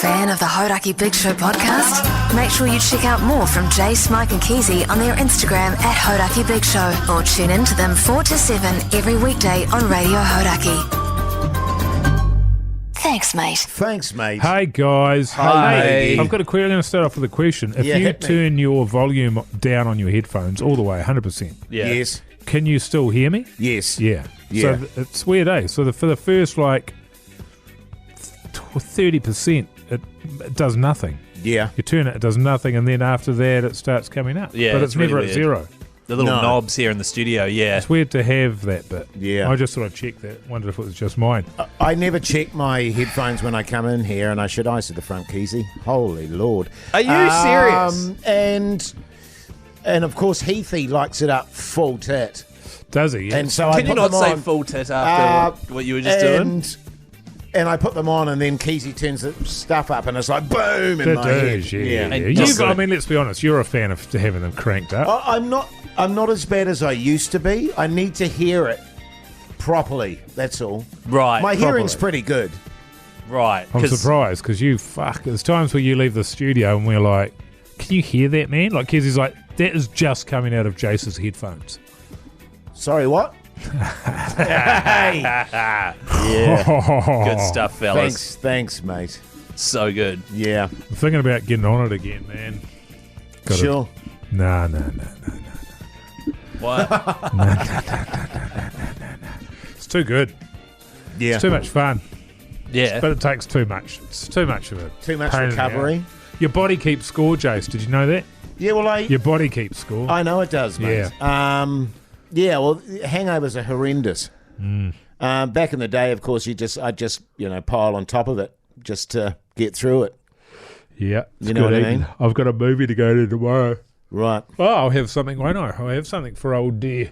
fan of the Hodaki Big Show podcast? Make sure you check out more from Jay, Smike and Keezy on their Instagram at Hodaki Big Show, or tune in to them 4 to 7 every weekday on Radio Hodaki. Thanks, mate. Thanks, mate. Hey, guys. Hi. Hey, I've got a question. I'm going to start off with a question. If you hit me. turn your volume down on your headphones all the way, 100%, Yes. can you still hear me? Yes. Yeah. Yeah. So it's weird, eh? So for the first, 30%, it does nothing. Yeah. You turn it, it does nothing, and then after that, it starts coming up. Yeah, but it's it's never really at weird. zero. The little No. knobs here in the studio, yeah. It's weird to have that bit. Yeah. I just thought I'd check that. Wondered if it was just mine. I never check my headphones when I come in here, and I should ice at the front, Keezy. Holy Lord. Are you serious? And of course, Heathy likes it up full tit. Does he? And so I Can you put not them say on, full tit after what you were just doing? And I put them on, and then Keezy turns the stuff up, and it's like boom in It my head. does, yeah. And You- just- I mean, let's be honest. You're a fan of having them cranked up. I'm not as bad as I used to be. I need to hear it properly. That's all. Right, My hearing's properly. pretty good. Right. I'm 'cause- surprised because there's times where you leave the studio and we're like, can you hear that, man? Like, Kezzy's like, that is just coming out of Jace's headphones. Sorry, what? Hey. Yeah. Good stuff, fellas. Thanks, mate. So good. Yeah. I'm thinking about getting on it again, man. Gotta- Sure. Nah. What? It's too good. Yeah. It's too much fun, Yeah. but it takes too much. It's too much of it. Too much Pain in the recovery. ass. Your body keeps score, Jace. Did you know that? Yeah, well, Your body keeps score. I know it does, mate. Yeah, well, hangovers are horrendous. Back in the day, of course, I'd just pile on top of it just to get through it. Yeah. it's You know good what I eating. mean? I've got a movie to go to tomorrow. Right. Oh, I'll have something, won't I? I'll have something for old dear.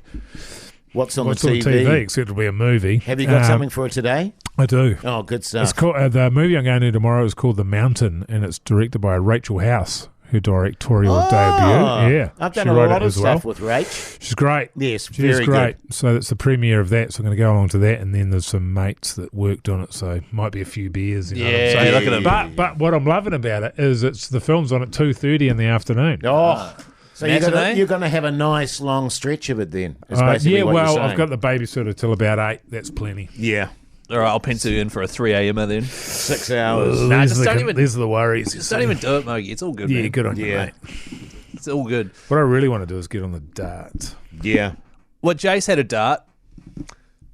What's on What's the on TV? TV, except it'll be a movie. Have you got something for it today? I do. Oh, good It's stuff. called, the movie I'm going to tomorrow is called The Mountain, and it's directed by Rachel House, her directorial debut. Yeah, I've done she a wrote lot it of as well. stuff with Rach. She's great. Yes, She's very great. good. So that's the premiere of that. So I'm going to go along to that, and then there's some mates that worked on it. So might be a few beers. You know what I'm Yeah, saying? look at them. But what I'm loving about it is the film's on at 2:30 in the afternoon. Oh, so Matinee? you're gonna have a nice long stretch of it then. Is basically yeah, what you're well, saying. I've got the babysitter till about 8. That's plenty. Yeah, All right, I'll pencil you in for a 3 a.m. then. 6 hours. Nah, These just are don't the- even- these are the worries. Just don't even do it, Mogi. It's all good, Yeah, man. good on you, Yeah. mate. It's all good. What I really want to do is get on the darts. Yeah, Well, Jace had a dart,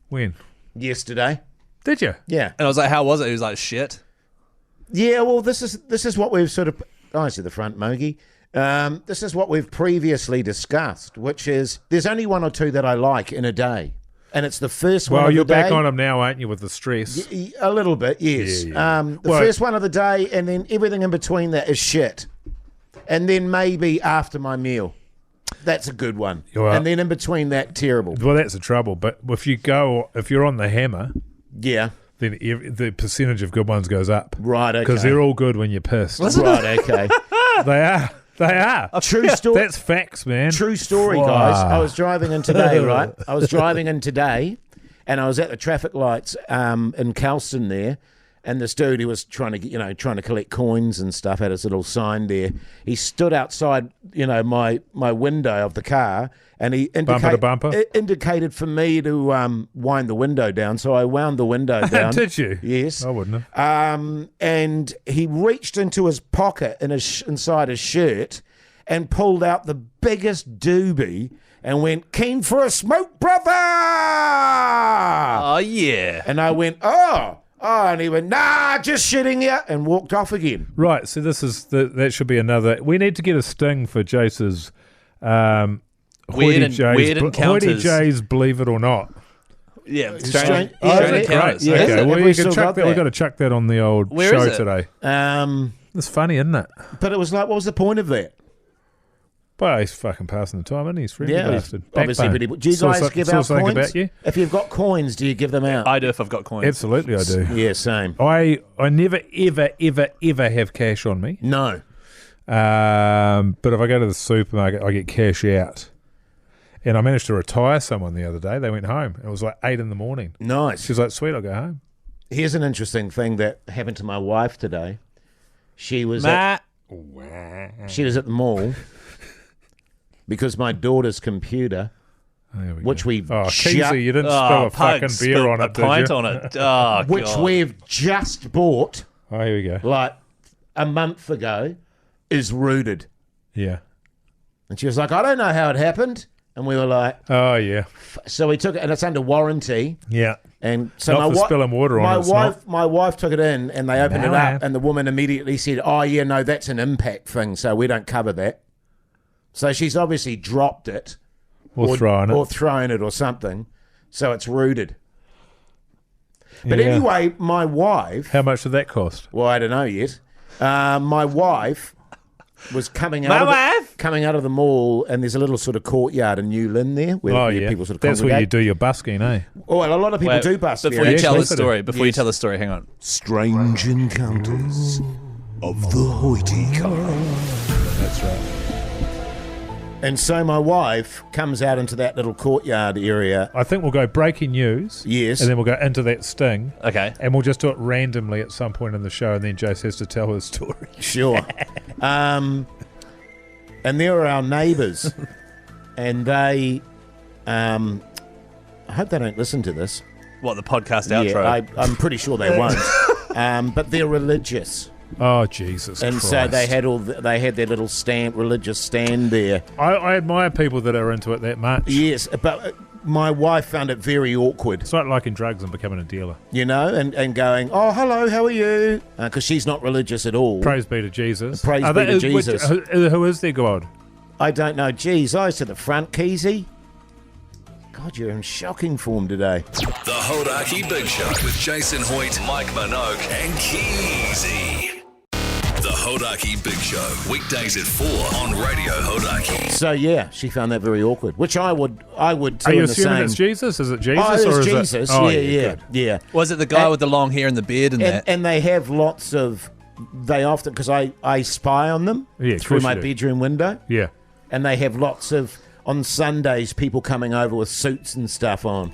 When? yesterday. Did you? Yeah, and I was like, how was it? He was like, shit. yeah. Well, this is what we've sort of. I see the front, Mogi. This is what we've previously discussed, which is there's only one or two that I like in a day, and it's the first one. Well, of you're the back day. on them now, aren't you, with the stress? A little bit, yes. Yeah. The Well- first one of the day, and then everything in between that is shit. And then maybe after my meal. That's a good one. Well- and then in between that, terrible. Well, that's the trouble. But if you're on the hammer, Yeah. then the percentage of good ones goes up. Right, okay. Because they're all good when you're pissed. Right, okay. They are. They are. True story. That's facts, man. True story, Wow. guys. I was driving in today, right? I was driving in today, and I was at the traffic lights in Kelston there, and this dude, he was trying to collect coins and stuff, had his little sign there. He stood outside, my window of the car, and he Bumper to bumper? indicated for me to wind the window down. So I wound the window down. Did you? Yes. I wouldn't have. And he reached into his pocket inside his shirt and pulled out the biggest doobie and went, "Keen for a smoke, brother?" Oh, yeah. And I went, "Oh." And he went, "Nah, just shitting you," and walked off again. Right, so that should be another. We need to get a sting for Jace's Weird Hoity encounters. J's Believe It or Not. Yeah, Strange- strange yeah, encounters. right, yeah. Okay, Have well, we you still can chuck got that. We've that? got to chuck that on the old Where show is it? today. It's funny, isn't it? But it was like, what was the point of that? Well, he's fucking passing the time, isn't he? He's friendly Yeah, bastard. obviously. Backbone. Pretty, do you Saw guys some- give saw out something coins? about you? If you've got coins, do you give them out? I do if I've got coins. Absolutely, I do. Yeah, same. I never, ever have cash on me. No. But if I go to the supermarket, I get cash out. And I managed to retire someone the other day. They went home. It was like 8 in the morning. Nice. She was like, sweet, I'll go home. Here's an interesting thing that happened to my wife today. She was Matt. she was at the mall because my daughter's computer, There we which go. we've Keezy, you didn't spill a fucking beer on it, a did pint you? on it. Oh, which God. we've just bought Oh, here we go. like a month ago, is rooted. Yeah. And she was like, I don't know how it happened. And we were like, Oh, yeah. so we took it, and it's under warranty. Yeah. And so Not for spilling water on it, it's my wife took it in, and they opened it No, up, and the woman immediately said, "Oh yeah, no, that's an impact thing, so we don't cover that." So she's obviously dropped it, Or throwing it. or thrown it, or something. So it's rooted. But Yeah. anyway, my wife. How much did that cost? Well, I don't know yet. My wife was coming out of the mall, and there's a little sort of courtyard in New Lynn there where, Oh, where yeah. people sort of That's where you congregate. do your busking, eh? Well, a lot of people Wait, do bus Before there. you tell the actually. story, before you Yes. tell the story, hang on. Strange encounters of the Hoity Carl. That's right. And so my wife comes out into that little courtyard area. I think we'll go breaking news. Yes. And then we'll go into that sting. Okay. And we'll just do it randomly at some point in the show, and then Jace has to tell his story. Sure. And there are our neighbours. And they, I hope they don't listen to this. What, the podcast outro? Yeah, I'm pretty sure they won't. But they're religious. Oh, Jesus And Christ. so they had they had their little religious stand there. I admire people that are into it that much. Yes, but my wife found it very awkward. It's like liking drugs and becoming a dealer. You know, and going, oh, hello, how are you? Because she's not religious at all. Praise be to Jesus. Praise be to Jesus. Who is their God? I don't know. Geez, eyes to the front, Keezy. God, you're in shocking form today. The Hodaki Big Show with Jason Hoyt, Mike Minogue, and Keezy. The Hodaki Big Show, weekdays at 4 on Radio Hodaki. So yeah, she found that very awkward, which I would too. Are you in the assuming same. it's Jesus? Is it Jesus? Oh, or it's is Jesus. It... Oh, yeah. good. Was it the guy And- with the long hair and the beard and that? And they have lots of. They often, because I spy on them Yeah, of through course my you do. bedroom window, Yeah. and they have lots of on Sundays people coming over with suits and stuff on.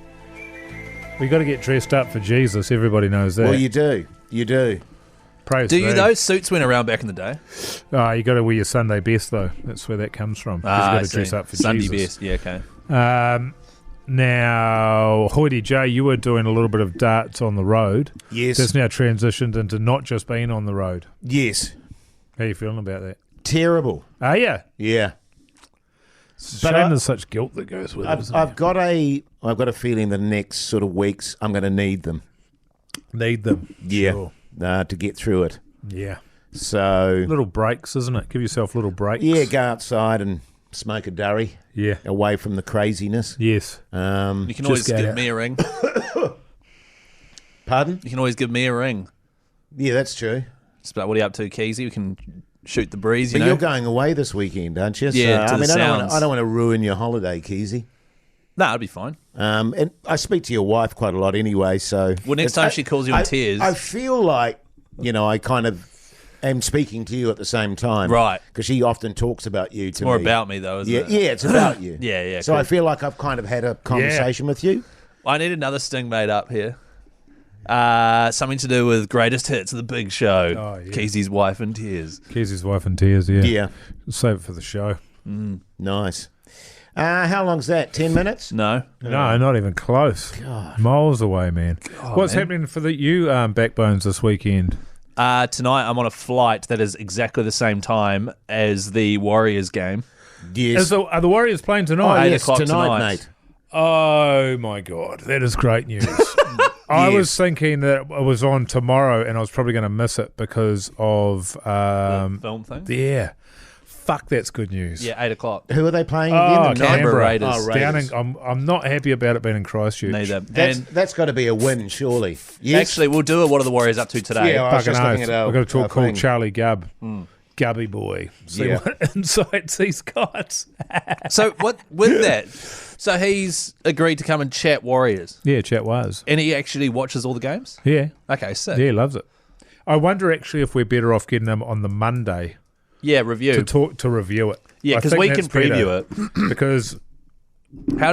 We got to get dressed up for Jesus. Everybody knows that. Well, you do. Praise Do you? be. Those suits went around back in the day. Oh, you got to wear your Sunday best though. That's where that comes from. 'Cause you got to dress up for Sunday Jesus. best. Yeah, okay. Now, Hoity J, you were doing a little bit of darts on the road. Yes. That's now transitioned into not just being on the road. Yes. How you feeling about that? Terrible. Oh, yeah. Yeah. It's But a shame I- there's such guilt that goes with it. I've got a feeling the next sort of weeks I'm going to need them. Need them. Yeah. Sure. To get through it. Yeah. So Little breaks, isn't it? Give yourself little breaks. yeah, go outside and smoke a durry Yeah. away from the craziness. Yes. You can Just always go give out. me a ring. Pardon? You can always give me a ring. Yeah, that's true. Just about what are you up to, Keezy? We can shoot the breeze, you But know. you're going away this weekend, aren't you? Yeah, to I the mean, Sounds. I don't want to ruin your holiday, Keezy. Nah, it'll be fine. And I speak to your wife quite a lot anyway, so... Well, next time she calls you in tears. I feel like, I kind of am speaking to you at the same time. Right. Because she often talks about you to It's more me. about me, though, isn't Yeah, it? yeah, it's about you. Yeah, So cool. I feel like I've kind of had a conversation with you. I need another sting made up here. Something to do with greatest hits of the big show. Oh, yeah. Keezy's wife in tears. Keezy's wife in tears, yeah. Yeah. Save it for the show. Nice. How long's that? 10 minutes? No. No, not even close. Miles away, man. What's man. happening for you Backbones this weekend? Tonight I'm on a flight that is exactly the same time as the Warriors game. Yes. Are the Warriors playing Oh, tonight? 8 yes, o'clock tonight, tonight. mate. Oh, my God. That is great news. I was thinking that it was on tomorrow and I was probably going to miss it because of... The film thing? yeah. Fuck, that's good news. Yeah, 8 o'clock. Who are they playing Oh, again? The Canberra. Raiders. Oh, Down Raiders. in, I'm not happy about it being in Christchurch. Neither. That's got to be a win, surely. Yes? Actually, we'll do it. What are the Warriors up to today? Yeah, I was Fucking just looking oath. at our- I've got to our talk called thing. Charlie Gubb. Gubby boy. See Yeah. what insights he's got. So what with that? So he's agreed to come and chat Warriors, Yeah, chat was. and he actually watches all the games. Yeah. Okay, sick. Yeah, he loves it. I wonder actually if we're better off getting him on the Monday Yeah, review. to review it. Yeah, I 'cause think we that's can preview better. Because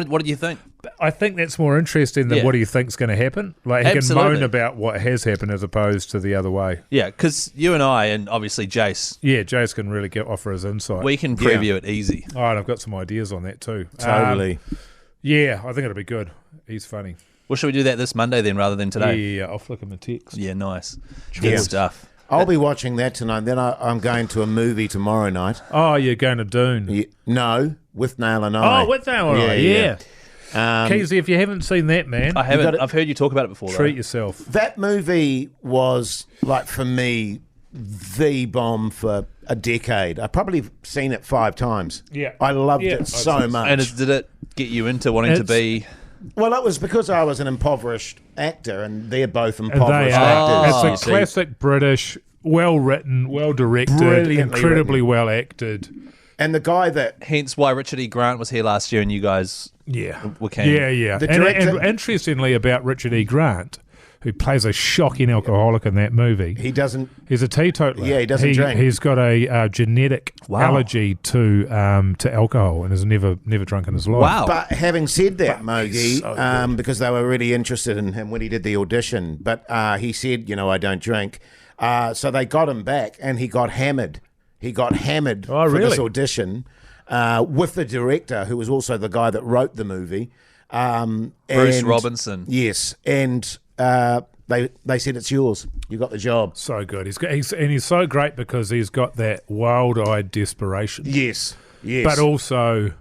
What did you think? I think that's more interesting than Yeah. what do you think's going to happen. Like, he Absolutely. can moan about what has happened as opposed to the other way. Yeah, because you and I, and obviously Jace, Yeah, Jace can really offer his insight. we can preview it easy. Oh, and I've got some ideas on that too. Totally. Yeah, I think it'll be good. He's funny. Well, should we do that this Monday then rather than today? Yeah, I'll flick him a text. Yeah, nice. Yeah. Good stuff. I'll be watching that tonight. Then I'm going to a movie tomorrow night. Oh, you're going to Dune. Yeah, no, with Nail and I. Oh, with that one, yeah. Keezy, if you haven't seen that, man, I haven't. gotta- I've heard you talk about it before. treat Though. yourself. That movie was, like, for me, the bomb for a decade. I've probably seen it 5 times. Yeah. I loved Yeah, it I've so seen it. much. And did it get you into wanting to It's- be? Well, it was because I was an impoverished actor, and they're both They impoverished are. actors. you It's a see. classic British, well written, well directed, Brilliantly incredibly written. well acted. And the guy that Hence why Richard E. Grant was here last year, and you guys Yeah. were keen. Yeah. The And director- interestingly about Richard E. Grant, who plays a shocking alcoholic in that movie, he doesn't. he's a teetotaler. Yeah, he doesn't drink. He's got a genetic Wow. allergy to alcohol and has never drunk in his life. Wow. But having said that, he's Mogi, so because they were really interested in him when he did the audition, but he said, I don't drink. So they got him back, and he got hammered. He got hammered Oh, for this really? audition with the director, who was also the guy that wrote the movie. Bruce and- Robinson. Yes, and they said it's yours. You got the job. So good. He's so great because he's got that wild-eyed desperation, Yes, yes, but also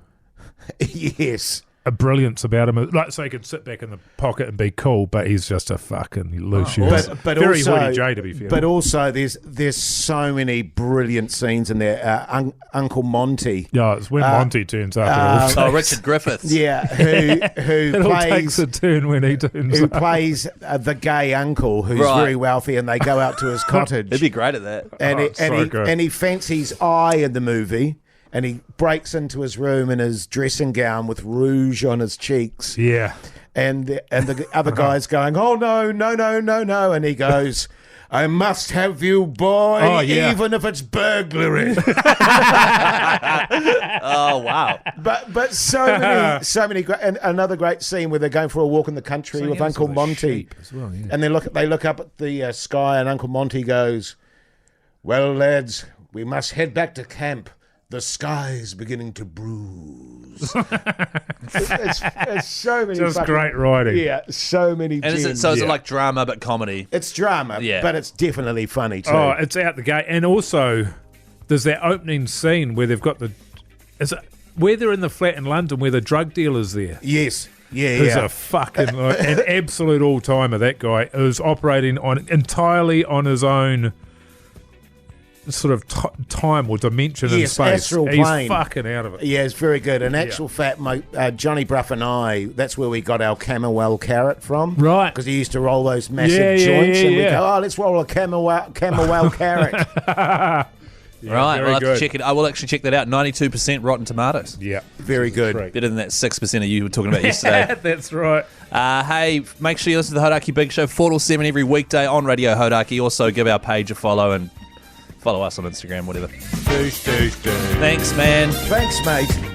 yes. a brilliance about him. Like, so he can sit back in the pocket and be cool, but he's just a fucking loose But very also, Woody J, to be fair. But also, there's so many brilliant scenes in there. Uncle Monty, yeah, it's when Monty turns up. It all Oh, Richard Griffiths. yeah, who it all takes plays a turn when he turns who up. plays the gay uncle who's Right. very wealthy, and they go out to his cottage, He'd be great at that. and Oh, so good. he fancies I in the movie. And he breaks into his room in his dressing gown with rouge on his cheeks. Yeah. And the other guy's going, oh, no, no, no, no, no. And he goes, I must have you, boy, Oh, yeah. even if it's burglary. Oh, wow. but so many great, and another great scene where they're going for a walk in the country with Uncle Monty. Well, yeah. And they look up at the sky, and Uncle Monty goes, well, lads, we must head back to camp. The sky's beginning to bruise. it's so many. Just fucking- great writing. Yeah, so many. And is it, gems. so is it Yeah. like drama but comedy? It's drama, Yeah. but it's definitely funny too. Oh, it's out the gate. And also, there's that opening scene where they've got where they're in the flat in London where the drug dealer's there. yes, yeah, Who's yeah. a fucking an absolute all timer. That guy is operating entirely on his own sort of time or dimension in Yes, space. astral He's plane. fucking out of it. Yeah, it's very good. In actual fact, Johnny Bruff and I, that's where we got our Camberwell carrot from. Right. Because he used to roll those massive Yeah, yeah, joints, yeah, and we yeah. go, oh, let's roll a Camberwell carrot. Right, very we'll have good. to check it. I will actually check that out. 92% Rotten Tomatoes. Yeah. Very good. Great. Better than that 6% of you were talking about yesterday. That's right. Hey, make sure you listen to the Hodaki Big Show 4 till 7 every weekday on Radio Hodaki. Also, give our page a follow and follow us on Instagram, whatever. Thanks, man. Thanks, mate.